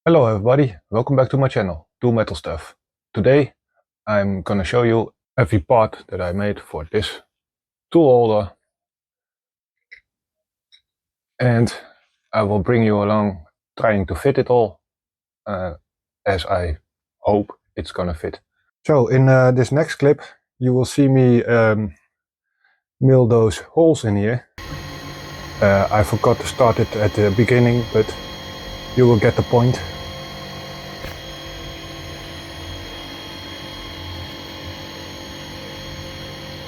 Hello everybody, welcome back to my channel, Tool Metal Stuff. Today I'm gonna show you every part that I made for this tool holder, and I will bring you along trying to fit it all as I hope it's gonna fit. So in this next clip you will see me mill those holes in here. I forgot to start it at the beginning, but you will get the point.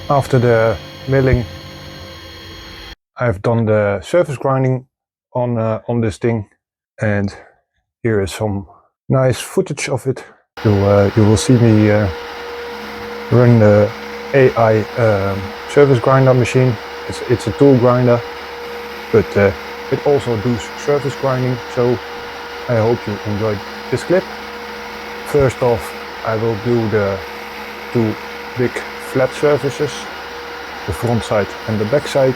After the milling, I've done the surface grinding on this thing, and here is some nice footage of it. You will see me run the AI surface grinder machine. It's a tool grinder, but it also does surface grinding, so I hope you enjoyed this clip. First off, I will do the two big flat surfaces, the front side and the back side.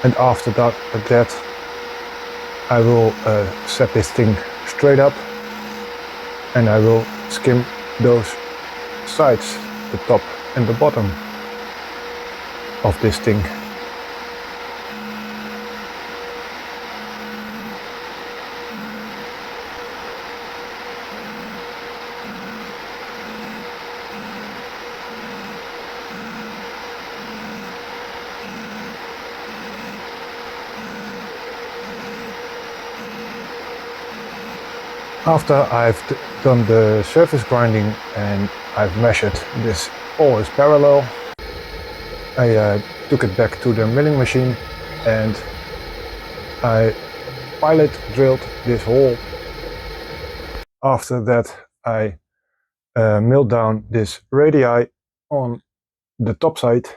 And after that I will set this thing straight up, and I will skim those sides, the top and the bottom of this thing. After I've done the surface grinding and I've measured this all is parallel, I took it back to the milling machine and I pilot drilled this hole. After that I milled down this radii on the top side.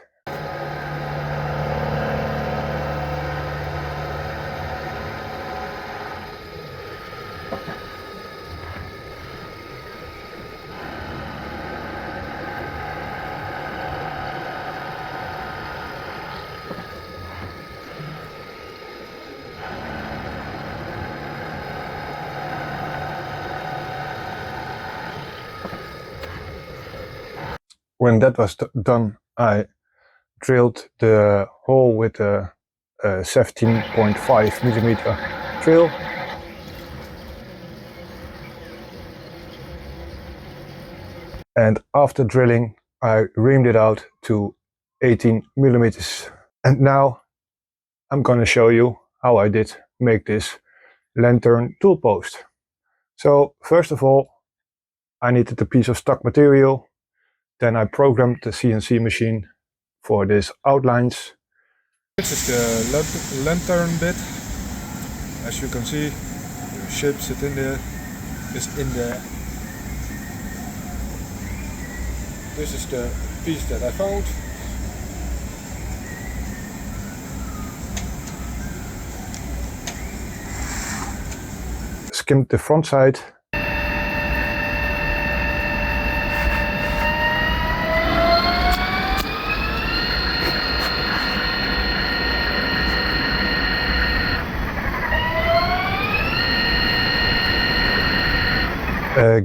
When that was done, I drilled the hole with a 17.5 millimeter drill. And after drilling, I reamed it out to 18 millimeters. And now I'm gonna show you how I did make this lantern tool post. So first of all, I needed a piece of stock material. Then I programmed the CNC machine for these outlines. This is the lantern bit. As you can see, the shape is in there. This is the piece that I found. Skimmed the front side.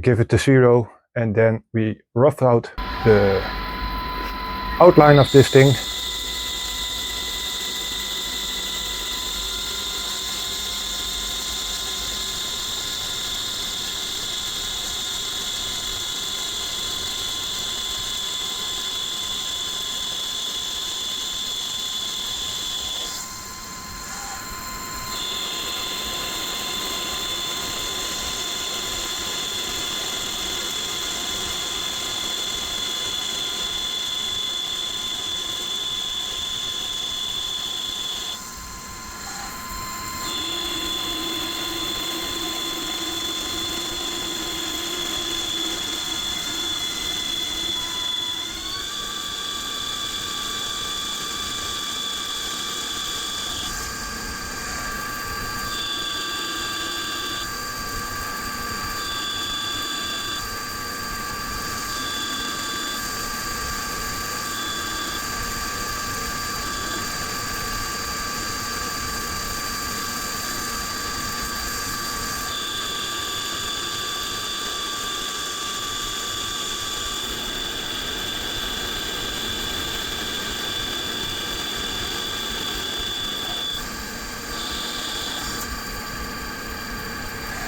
Give it to 0, and then we roughed out the outline of this thing.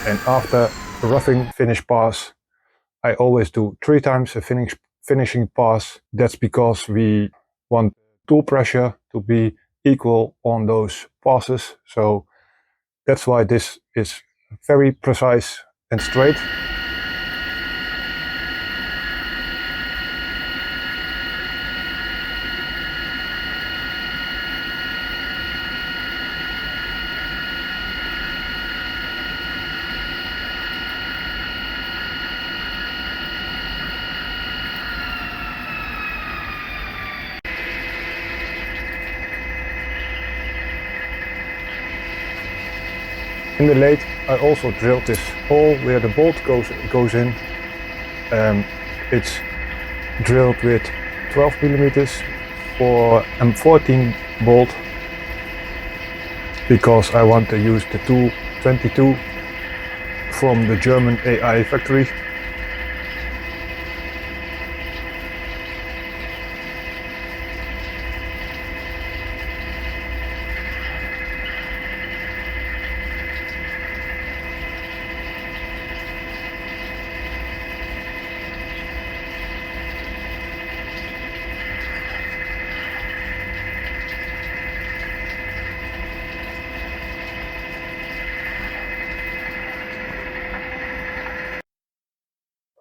And after a roughing finish pass, I always do 3 times a finishing pass. That's because we want tool pressure to be equal on those passes. So that's why this is very precise and straight. In the lathe, I also drilled this hole where the bolt goes in. It's drilled with 12 millimeters for M14 bolt because I want to use the 222 from the German AI factory.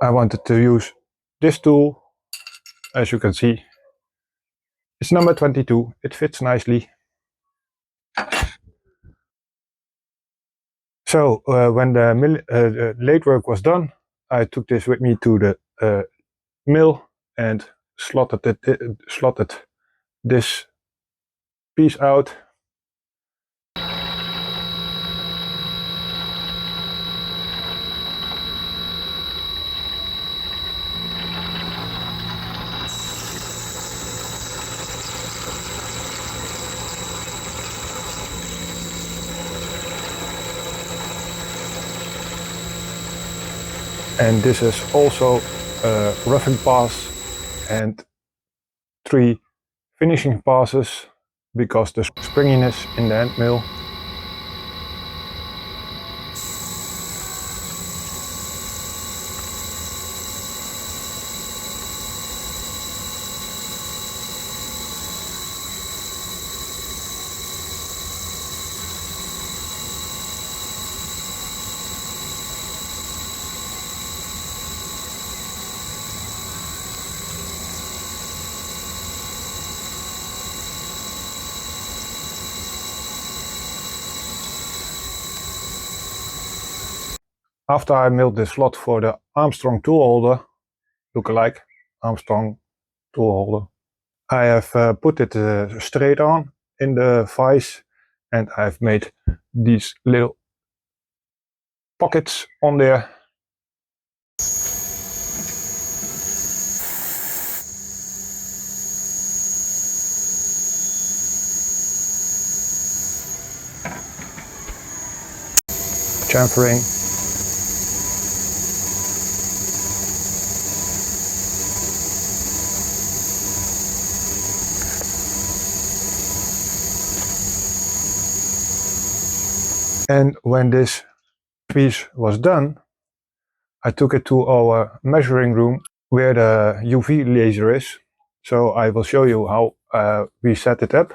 I wanted to use this tool. As you can see, it's number 22. It fits nicely. So when the lathe work was done, I took this with me to the mill and slotted this piece out. And this is also a roughing pass and 3 finishing passes because the springiness in the hand mill. After I milled the slot for the Armstrong tool holder, lookalike Armstrong tool holder, I have put it straight on in the vise, and I've made these little pockets on there. Chamfering. And when this piece was done, I took it to our measuring room where the UV laser is. So I will show you how we set it up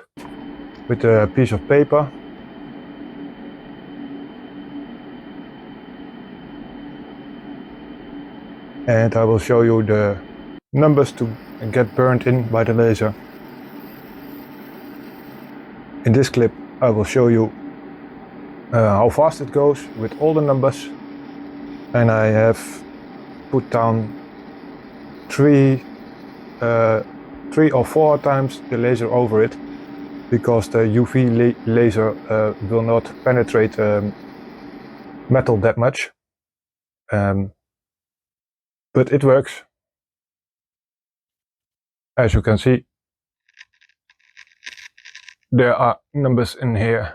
with a piece of paper. And I will show you the numbers to get burned in by the laser. In this clip I will show you how fast it goes with all the numbers, and I have put down 3 or 4 times the laser over it because the UV laser will not penetrate metal that much, but it works. As you can see, there are numbers in here.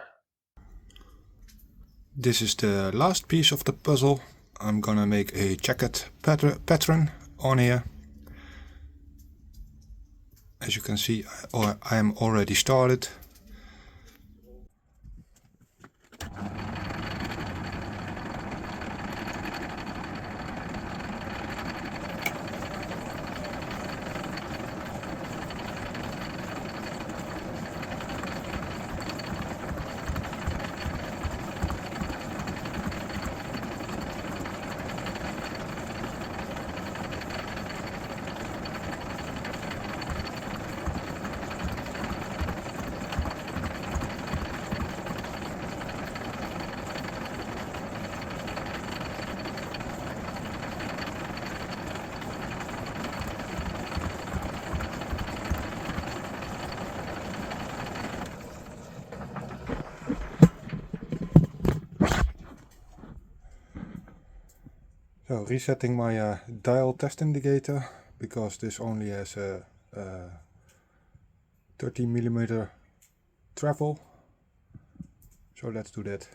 This is the last piece of the puzzle. I'm gonna make a checkered pattern on here. As you can see, I am already started. So resetting my dial test indicator, because this only has a 13mm travel. So let's do that.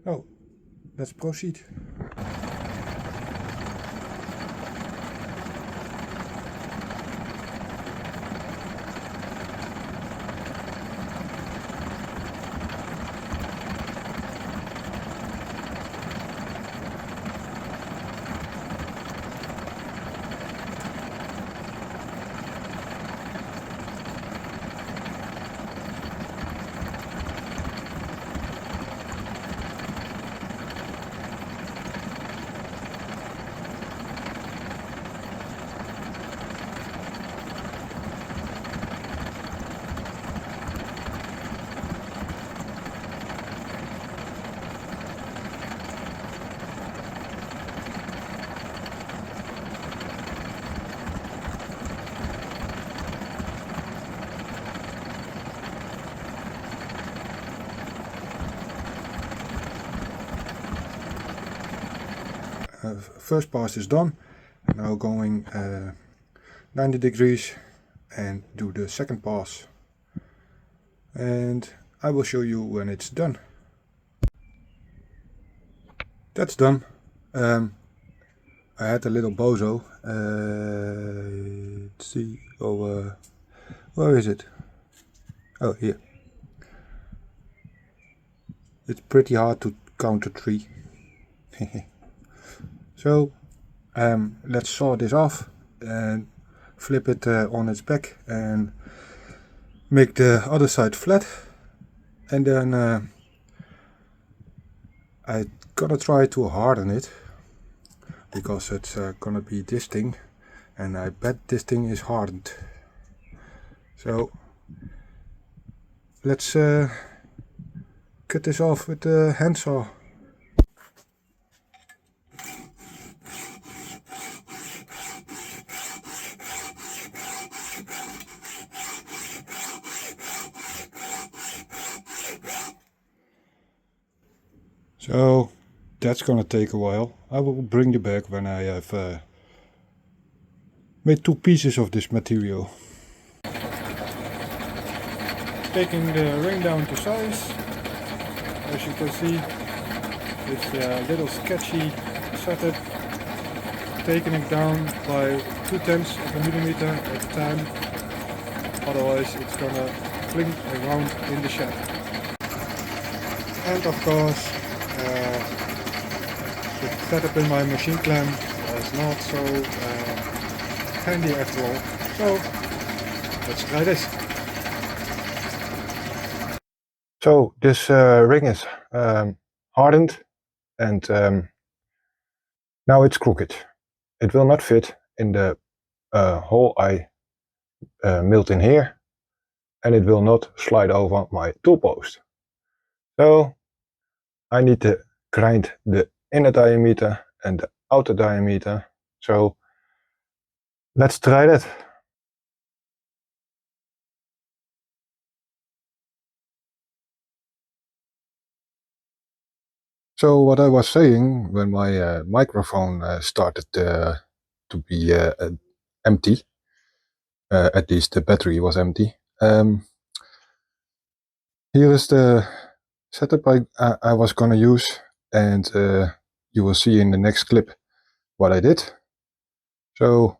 Oh, let's proceed. First pass is done. Now going 90 degrees and do the second pass. And I will show you when it's done. That's done. I had a little bozo. Let's see. Oh, where is it? Oh, here. It's pretty hard to count to 3. So let's saw this off and flip it on its back and make the other side flat. And then I'm gonna try to harden it, because it's gonna be this thing, and I bet this thing is hardened. So let's cut this off with the handsaw. So that's gonna take a while. I will bring you back when I have made 2 pieces of this material. Taking the ring down to size. As you can see, it's a little sketchy setup. Taking it down by 0.2 of a millimeter at a time. Otherwise it's gonna fling around in the shed. And of course, the setup in my machine clamp is not so handy after all. So let's try this. So this ring is hardened, and now it's crooked. It will not fit in the hole I milled in here, and it will not slide over my tool post. So I need to grind the inner diameter and the outer diameter. So let's try that. So what I was saying, when my microphone started to be empty, at least the battery was empty. Here is the setup I was gonna use, and you will see in the next clip what I did. So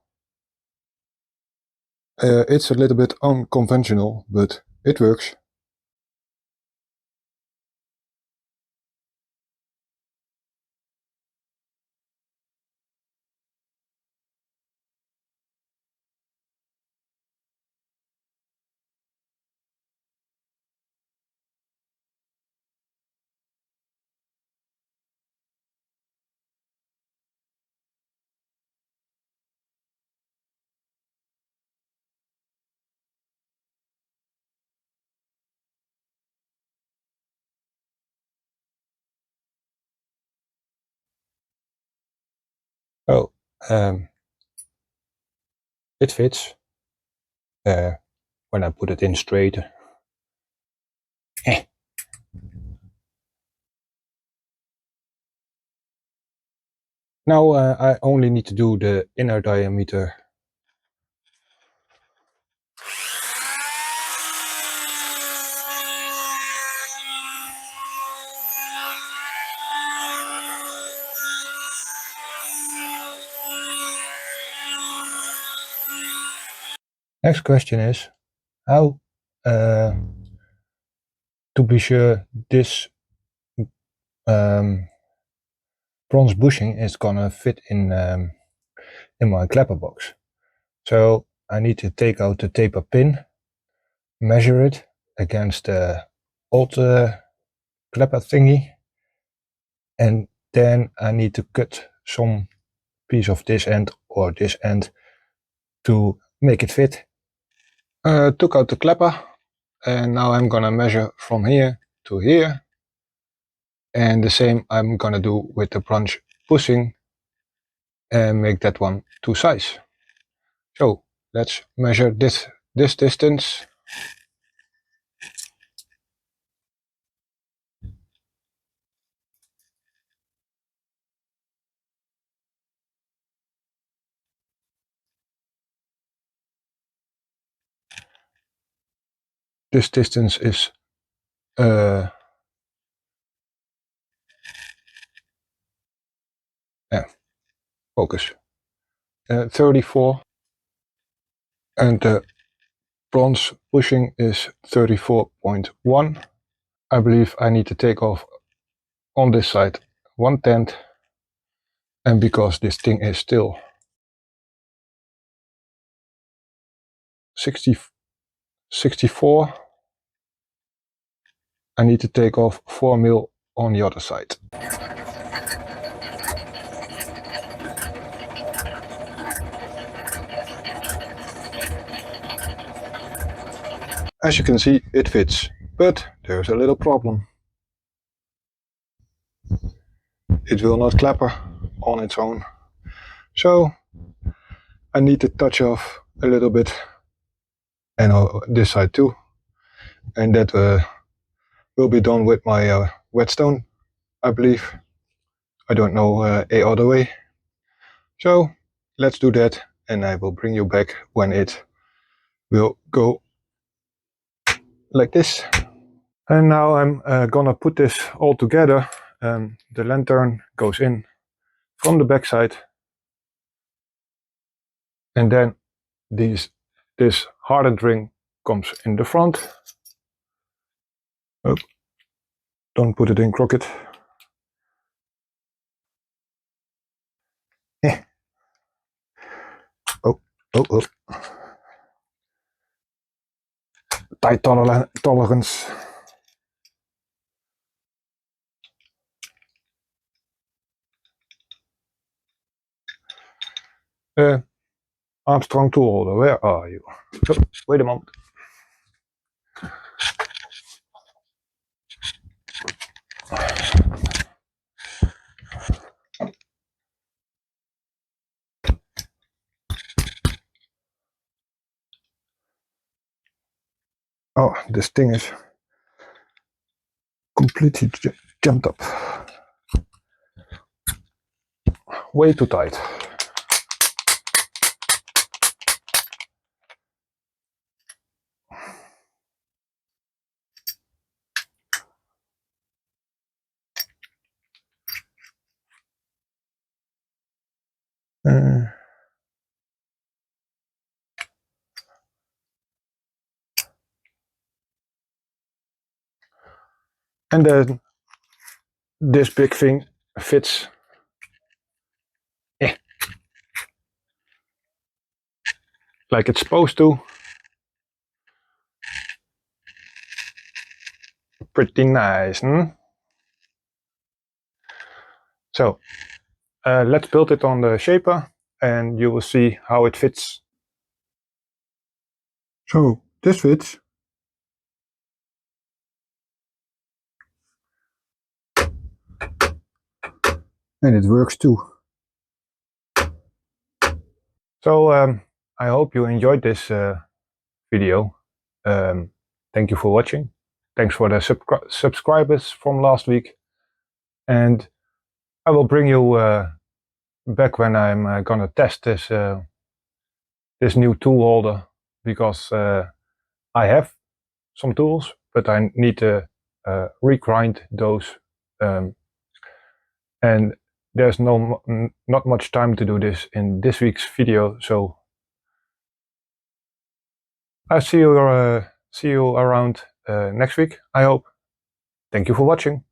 it's a little bit unconventional, but it works. it fits when I put it in straight. Now I only need to do the inner diameter. Next question is how to be sure this bronze bushing is gonna fit in my clapper box. So I need to take out the taper pin, measure it against the old clapper thingy, and then I need to cut some piece of this end or this end to make it fit. Took out the clapper, and now I'm gonna measure from here to here, and the same I'm gonna do with the bronze bushing and make that one to size. So let's measure this distance. This distance is focus 34, and the bronze bushing is 34.1. I believe I need to take off on this side 1/10, and because this thing is still 64, I need to take off 4 mil on the other side. As you can see, it fits, but there's a little problem. It will not clapper on its own. So I need to touch off a little bit, and this side too, and that will be done with my whetstone, I believe. I don't know a other way. So let's do that, and I will bring you back when it will go like this. And now I'm gonna put this all together. The lantern goes in from the back side, and then this hardened ring comes in the front. Oh, don't put it in crooked. Oh. Tight tolerance. Armstrong tool holder, where are you? Oh, wait a moment. Oh, this thing is completely jumped up. Way too tight. And then this big thing fits like it's supposed to. Pretty nice, hmm? So let's build it on the shaper, and you will see how it fits. So this fits. And it works too. So I hope you enjoyed this video. Thank you for watching. Thanks for the subscribers from last week. And I will bring you back when I'm gonna test this this new tool holder, because I have some tools, but I need to regrind those, and there's not much time to do this in this week's video. So I'll see you around next week, I hope. Thank you for watching.